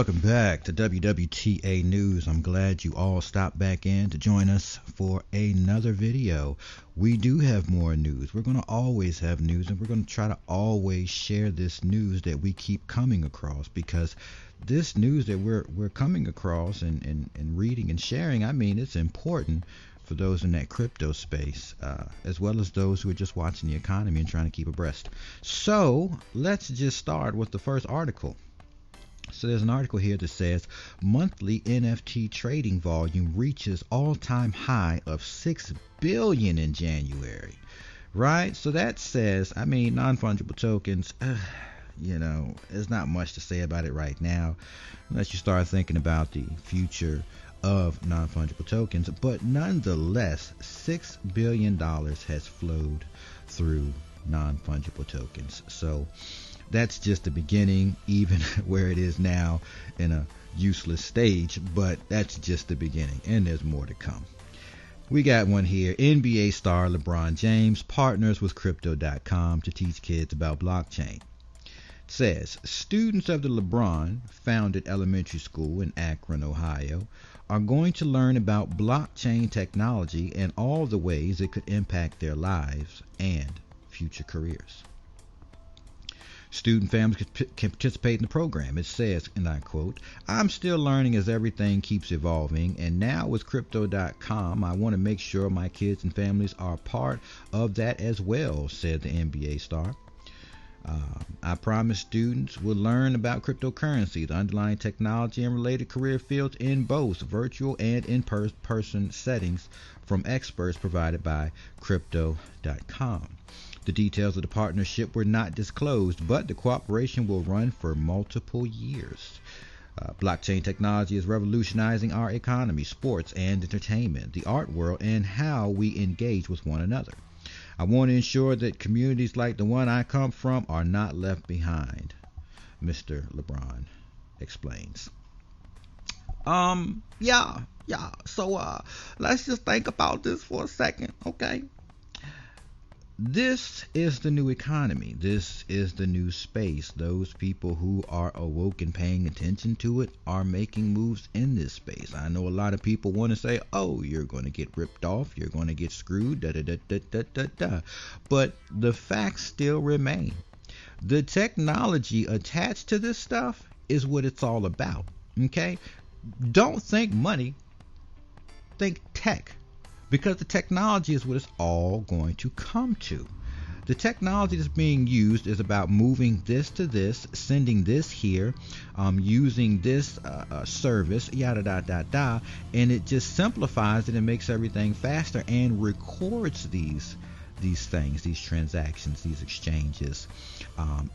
Welcome back to WWTA News. I'm glad you all stopped back in to join us for another video. We do have more news. We're going to always have news, and we're going to try to always share this news that we keep coming across, because this news that we're coming across and reading and sharing, I mean, it's important for those in that crypto space, as well as those who are just watching the economy and trying to keep abreast. So let's just start with the first article. So there's an article here that says monthly NFT trading volume reaches all-time high of 6 billion in January, right? So that says, I mean, non-fungible tokens, there's not much to say about it right now, unless you start thinking about the future of non-fungible tokens. But nonetheless, $6 billion has flowed through non-fungible tokens. So that's just the beginning, even where it is now in a useless stage, but that's just the beginning, and there's more to come. We got one here. NBA star Lebron James partners with Crypto.com to teach kids about blockchain. It says students of the LeBron founded elementary school in Akron, Ohio, are going to learn about blockchain technology and all the ways it could impact their lives and future careers. Student families can participate in the program. It says, and I quote, "I'm still learning as everything keeps evolving, and now with Crypto.com, I want to make sure my kids and families are part of that as well," said the NBA star. "I promise students will learn about cryptocurrency, the underlying technology, and related career fields in both virtual and in-person settings from experts provided by Crypto.com. The details of the partnership were not disclosed, but the cooperation will run for multiple years. Blockchain technology is revolutionizing our economy, sports and entertainment, the art world, and how we engage with one another. I want to ensure that communities like the one I come from are not left behind," Mr. LeBron explains. So let's just think about this for a second, okay? This is the new economy. This is the new space. Those people who are awoke and paying attention to it are making moves in this space. I know a lot of people want to say, oh, you're going to get ripped off, you're going to get screwed, but the facts still remain. The technology attached to this stuff is what it's all about, okay? Don't think money, think tech. Because the technology is what it's all going to come to. The technology that's being used is about moving this to this, sending this here, using this service, and it just simplifies it and makes everything faster and records these things, these transactions, these exchanges.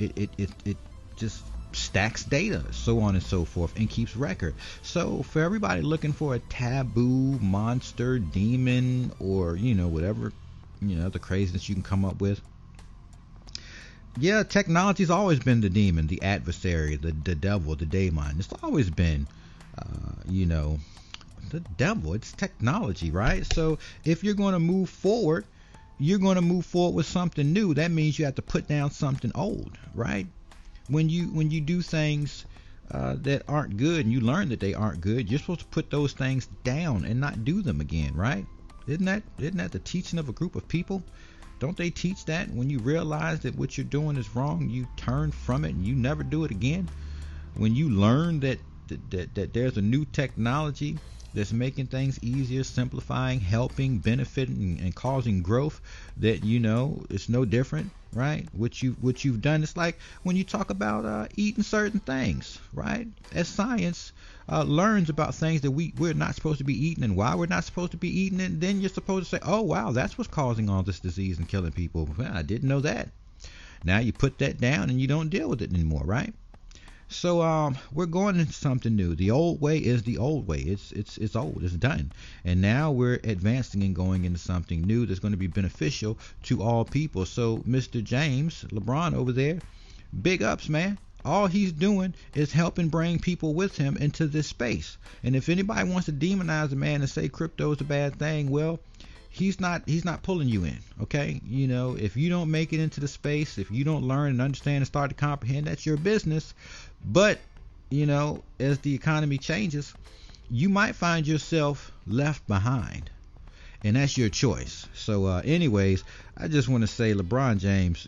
It just stacks data, so on and so forth, and keeps record. So for everybody looking for a taboo monster, demon, or whatever the craziness you can come up with, yeah, technology's always been the demon, the adversary, the devil, the daemon. It's always been the devil. It's technology, right? So if you're going to move forward, you're going to move forward with something new. That means you have to put down something old, right? When you do things that aren't good, and you learn that they aren't good, you're supposed to put those things down and not do them again, right? Isn't that the teaching of a group of people? Don't they teach that when you realize that what you're doing is wrong, you turn from it and you never do it again? When you learn that there's a new technology that's making things easier, simplifying, helping, benefiting, and causing growth, that it's no different, right? What you've done, it's like when you talk about eating certain things, right? As science learns about things that we're not supposed to be eating and why we're not supposed to be eating it, then you're supposed to say, oh wow, that's what's causing all this disease and killing people. Well, I didn't know that. Now you put that down and you don't deal with it anymore, right? So we're going into something new. The old way is the old way. It's old. It's done. And now we're advancing and going into something new that's going to be beneficial to all people. So Mr. James, LeBron over there, big ups, man. All he's doing is helping bring people with him into this space. And if anybody wants to demonize a man and say crypto is a bad thing, well, he's not pulling you in, okay? If you don't make it into the space, if you don't learn and understand and start to comprehend, that's your business. But as the economy changes, you might find yourself left behind, and that's your choice. So, anyways, I just want to say LeBron James,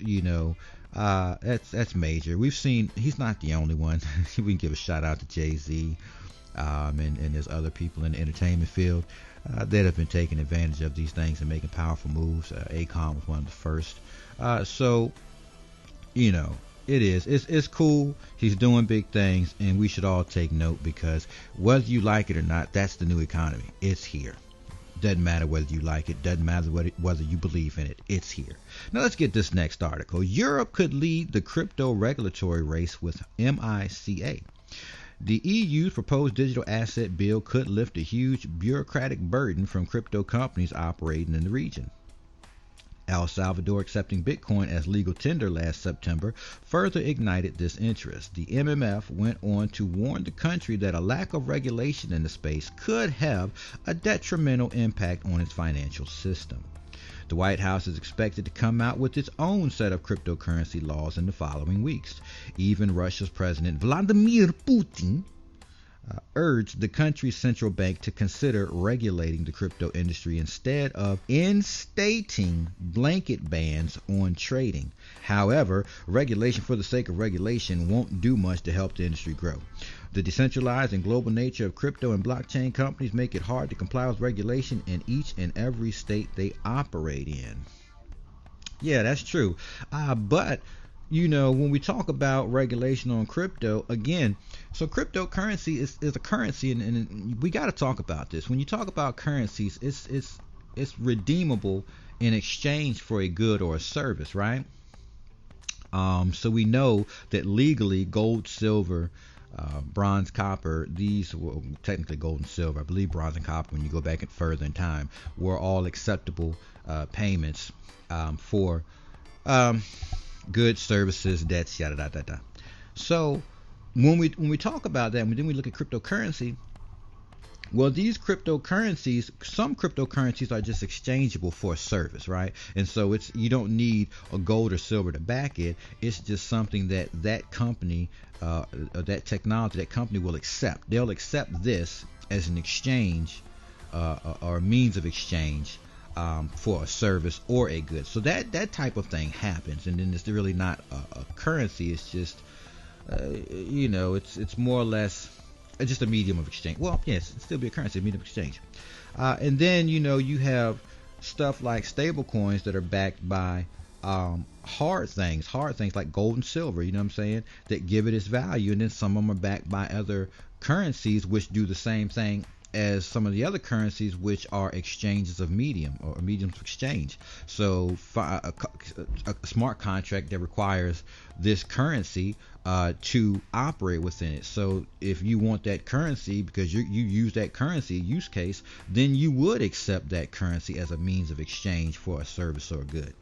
that's major. We've seen he's not the only one. We can give a shout out to Jay-Z, and there's other people in the entertainment field that have been taking advantage of these things and making powerful moves. Akon was one of the first. So, it's cool. He's doing big things, and we should all take note, because whether you like it or not, that's the new economy. It's here. Doesn't matter whether you like it. Doesn't matter whether you believe in it. It's here. Now let's get this next article. Europe could lead the crypto regulatory race with MiCA. The EU's proposed digital asset bill could lift a huge bureaucratic burden from crypto companies operating in the region. El Salvador accepting Bitcoin as legal tender last September further ignited this interest. The MMF went on to warn the country that a lack of regulation in the space could have a detrimental impact on its financial system. The White House is expected to come out with its own set of cryptocurrency laws in the following weeks. Even Russia's President Vladimir Putin urged the country's central bank to consider regulating the crypto industry instead of instating blanket bans on trading. However, regulation for the sake of regulation won't do much to help the industry grow. The decentralized and global nature of crypto and blockchain companies make it hard to comply with regulation in each and every state they operate in. Yeah, that's true. But when we talk about regulation on crypto, again, so cryptocurrency is a currency, and we got to talk about this. When you talk about currencies, it's redeemable in exchange for a good or a service, right? So we know that legally gold, silver, bronze, copper, these were technically gold and silver. I believe bronze and copper, when you go back further in time, were all acceptable payments for goods, services, debts, yada da da da. So when we talk about that, and then we look at cryptocurrency, well, these cryptocurrencies, some cryptocurrencies are just exchangeable for a service, right? And so you don't need a gold or silver to back it. It's just something that company, that technology, that company will accept. They'll accept this as an exchange, or a means of exchange, for a service or a good. So that type of thing happens, and then it's really not a currency. It's just it's more or less just a medium of exchange. Well, yes, it'd still be a currency, a medium of exchange. And then you have stuff like stable coins that are backed by hard things like gold and silver, you know what I'm saying, that give it its value. And then some of them are backed by other currencies which do the same thing as some of the other currencies, which are exchanges of mediums of exchange. So a smart contract that requires this currency to operate within it. So if you want that currency because you use that currency use case, then you would accept that currency as a means of exchange for a service or a good.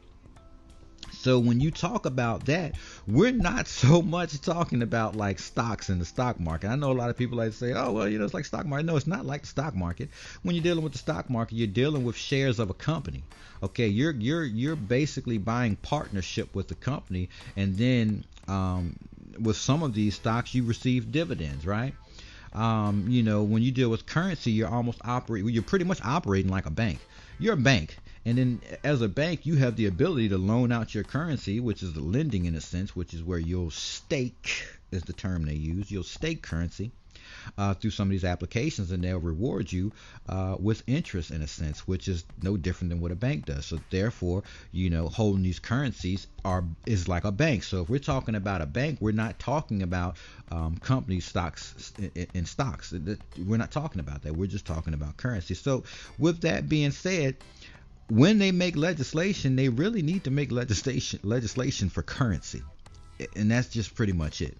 So when you talk about that, we're not so much talking about like stocks in the stock market. I know a lot of people like to say, oh, well, it's like stock market. No, it's not like the stock market. When you're dealing with the stock market, you're dealing with shares of a company. Okay, you're basically buying partnership with the company, and then with some of these stocks, you receive dividends, right? When you deal with currency, you're pretty much operating like a bank. You're a bank. And then as a bank, you have the ability to loan out your currency, which is the lending in a sense, which is where you'll stake, is the term they use. You'll stake currency through some of these applications, and they'll reward you with interest in a sense, which is no different than what a bank does. So therefore, holding these currencies is like a bank. So if we're talking about a bank, we're not talking about company stocks in stocks. We're not talking about that. We're just talking about currency. So with that being said, when they make legislation, they really need to make legislation for currency. And that's just pretty much it.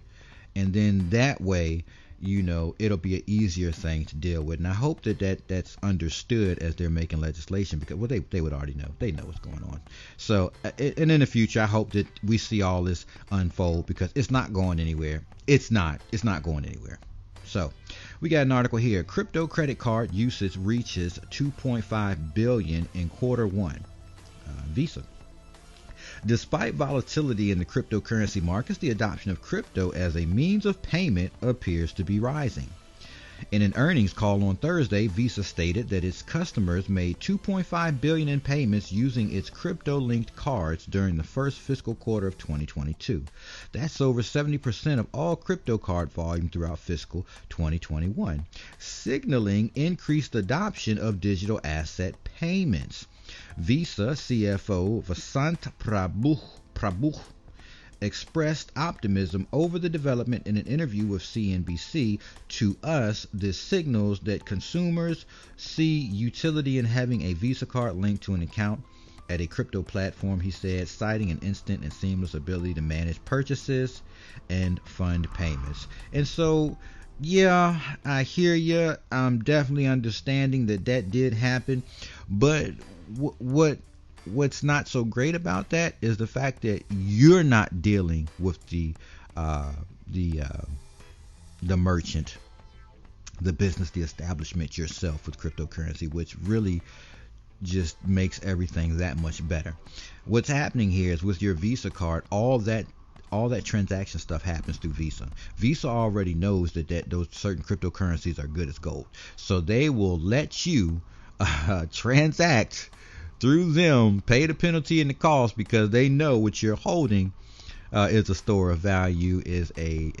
And then that way, it'll be an easier thing to deal with. And I hope that's understood as they're making legislation, because, well, they would already know. They know what's going on. So, and in the future, I hope that we see all this unfold, because it's not going anywhere. It's not going anywhere. So we got an article here. Crypto credit card usage reaches 2.5 billion in quarter one. Visa. Despite volatility in the cryptocurrency markets, the adoption of crypto as a means of payment appears to be rising. In an earnings call on Thursday, Visa stated that its customers made $2.5 billion in payments using its crypto-linked cards during the first fiscal quarter of 2022. That's over 70% of all crypto card volume throughout fiscal 2021, signaling increased adoption of digital asset payments. Visa CFO Vasant Prabhu expressed optimism over the development in an interview with CNBC. To us, this signals that consumers see utility in having a Visa card linked to an account at a crypto platform, he said, citing an instant and seamless ability to manage purchases and fund payments. And so, yeah, I hear you. I'm definitely understanding that did happen, but what's not so great about that is the fact that you're not dealing with the merchant, the business, the establishment yourself with cryptocurrency, which really just makes everything that much better. What's happening here is with your Visa card, all that transaction stuff happens through Visa. Visa already knows that those certain cryptocurrencies are good as gold, so they will let you transact through them, pay the penalty and the cost, because they know what you're holding is a store of value, is a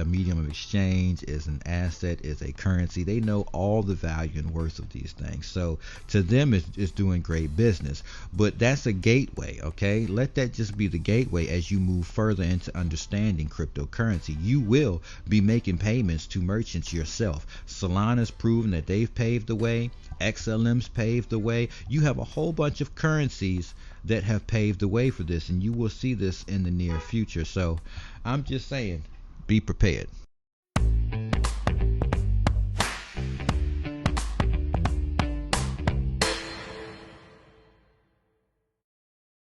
medium of exchange, is an asset, is a currency. They know all the value and worth of these things. So to them, it's doing great business. But that's a gateway, okay? Let that just be the gateway as you move further into understanding cryptocurrency. You will be making payments to merchants yourself. Solana's proven that they've paved the way. XLM's paved the way. You have a whole bunch of currencies that have paved the way for this, and you will see this in the near future. So I'm just saying, be prepared.